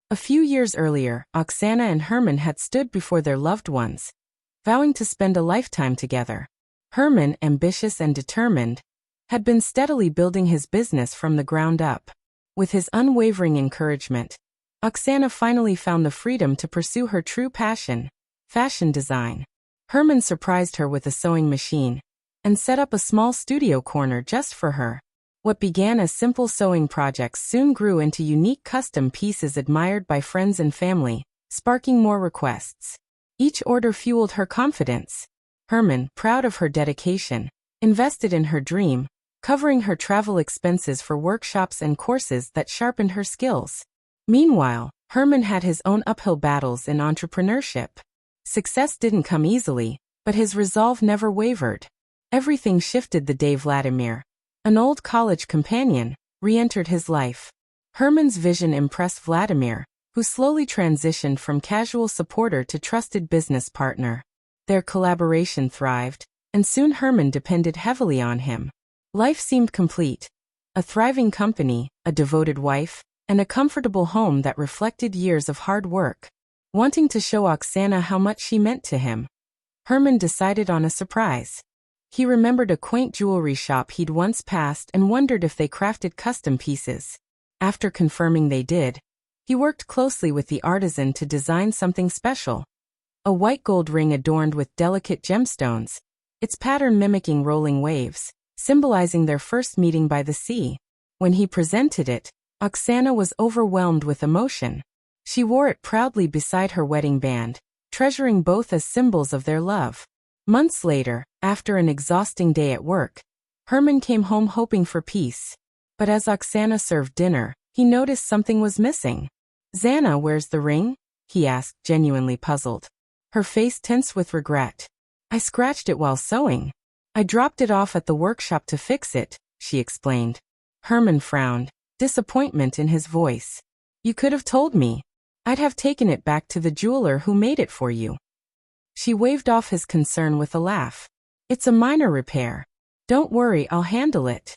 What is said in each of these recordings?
A few years earlier, Oksana and Herman had stood before their loved ones, vowing to spend a lifetime together. Herman, ambitious and determined, had been steadily building his business from the ground up. With his unwavering encouragement, Oksana finally found the freedom to pursue her true passion, fashion design. Herman surprised her with a sewing machine and set up a small studio corner just for her. What began as simple sewing projects soon grew into unique custom pieces admired by friends and family, sparking more requests. Each order fueled her confidence. Herman, proud of her dedication, invested in her dream, covering her travel expenses for workshops and courses that sharpened her skills. Meanwhile, Herman had his own uphill battles in entrepreneurship. Success didn't come easily, but his resolve never wavered. Everything shifted the day Vladimir, an old college companion, re-entered his life. Herman's vision impressed Vladimir, who slowly transitioned from casual supporter to trusted business partner. Their collaboration thrived, and soon Herman depended heavily on him. Life seemed complete. A thriving company, a devoted wife, and a comfortable home that reflected years of hard work. Wanting to show Oksana how much she meant to him, Herman decided on a surprise. He remembered a quaint jewelry shop he'd once passed and wondered if they crafted custom pieces. After confirming they did, he worked closely with the artisan to design something special. A white gold ring adorned with delicate gemstones, its pattern mimicking rolling waves, symbolizing their first meeting by the sea. When he presented it, Oksana was overwhelmed with emotion. She wore it proudly beside her wedding band, treasuring both as symbols of their love. Months later, after an exhausting day at work, Herman came home hoping for peace. But as Oksana served dinner, he noticed something was missing. "Zana, where's the ring?" he asked, genuinely puzzled. Her face tensed with regret. "I scratched it while sewing. I dropped it off at the workshop to fix it," she explained. Herman frowned, disappointment in his voice. "You could have told me. I'd have taken it back to the jeweler who made it for you." She waved off his concern with a laugh. "It's a minor repair. Don't worry, I'll handle it."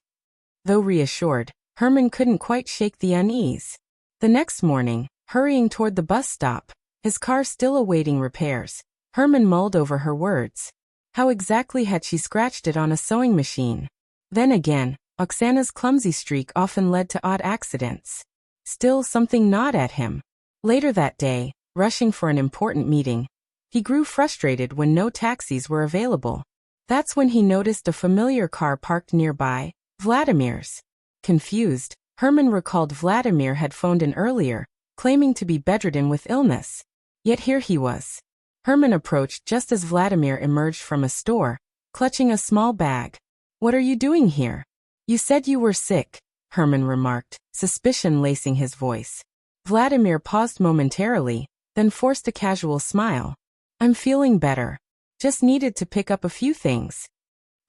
Though reassured, Herman couldn't quite shake the unease. The next morning, hurrying toward the bus stop, his car still awaiting repairs, Herman mulled over her words. How exactly had she scratched it on a sewing machine? Then again, Oksana's clumsy streak often led to odd accidents. Still, something gnawed at him. Later that day, rushing for an important meeting, he grew frustrated when no taxis were available. That's when he noticed a familiar car parked nearby, Vladimir's. Confused, Herman recalled Vladimir had phoned in earlier, claiming to be bedridden with illness. Yet here he was. Herman approached just as Vladimir emerged from a store, clutching a small bag. "What are you doing here?" "You said you were sick," Herman remarked, suspicion lacing his voice. Vladimir paused momentarily, then forced a casual smile. "I'm feeling better. Just needed to pick up a few things."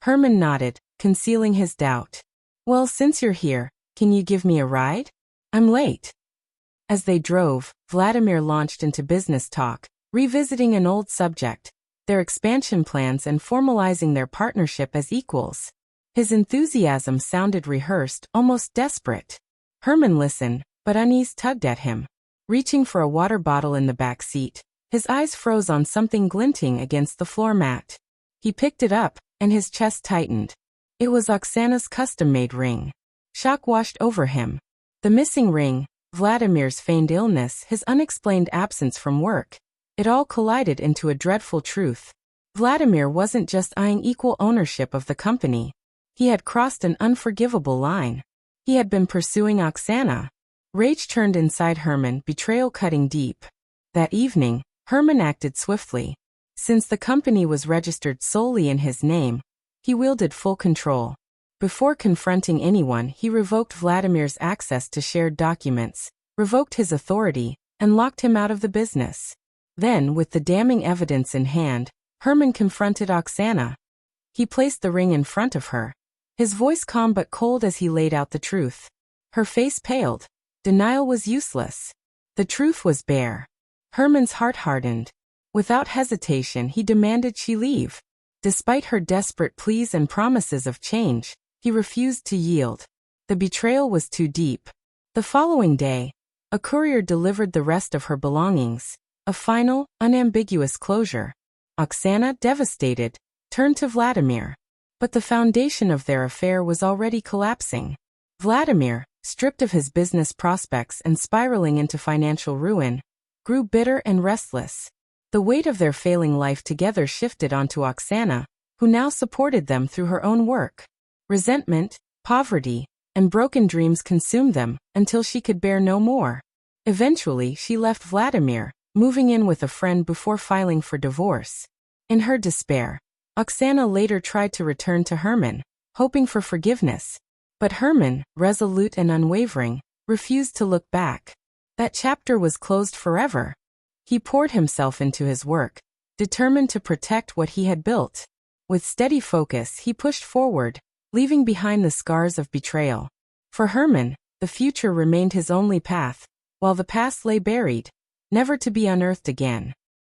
Herman nodded, concealing his doubt. "Well, since you're here, can you give me a ride? I'm late." As they drove, Vladimir launched into business talk, revisiting an old subject, their expansion plans and formalizing their partnership as equals. His enthusiasm sounded rehearsed, almost desperate. Herman listened, but unease tugged at him. Reaching for a water bottle in the back seat, his eyes froze on something glinting against the floor mat. He picked it up, and his chest tightened. It was Oksana's custom-made ring. Shock washed over him. The missing ring, Vladimir's feigned illness, his unexplained absence from work. It all collided into a dreadful truth. Vladimir wasn't just eyeing equal ownership of the company. He had crossed an unforgivable line. He had been pursuing Oksana. Rage turned inside Herman, betrayal cutting deep. That evening, Herman acted swiftly. Since the company was registered solely in his name, he wielded full control. Before confronting anyone, he revoked Vladimir's access to shared documents, revoked his authority, and locked him out of the business. Then, with the damning evidence in hand, Herman confronted Oksana. He placed the ring in front of her. His voice calm but cold as he laid out the truth. Her face paled. Denial was useless. The truth was bare. Herman's heart hardened. Without hesitation, he demanded she leave. Despite her desperate pleas and promises of change, he refused to yield. The betrayal was too deep. The following day, A courier delivered the rest of her belongings, a final, unambiguous closure. Oksana, devastated, turned to Vladimir. But the foundation of their affair was already collapsing. Vladimir, stripped of his business prospects and spiraling into financial ruin, grew bitter and restless. The weight of their failing life together shifted onto Oksana, who now supported them through her own work. Resentment, poverty, and broken dreams consumed them until she could bear no more. Eventually, she left Vladimir, moving in with a friend before filing for divorce. In her despair, Oksana later tried to return to Herman, hoping for forgiveness. But Herman, resolute and unwavering, refused to look back. That chapter was closed forever. He poured himself into his work, determined to protect what he had built. With steady focus, he pushed forward, leaving behind the scars of betrayal. For Herman, the future remained his only path, while the past lay buried, never to be unearthed again.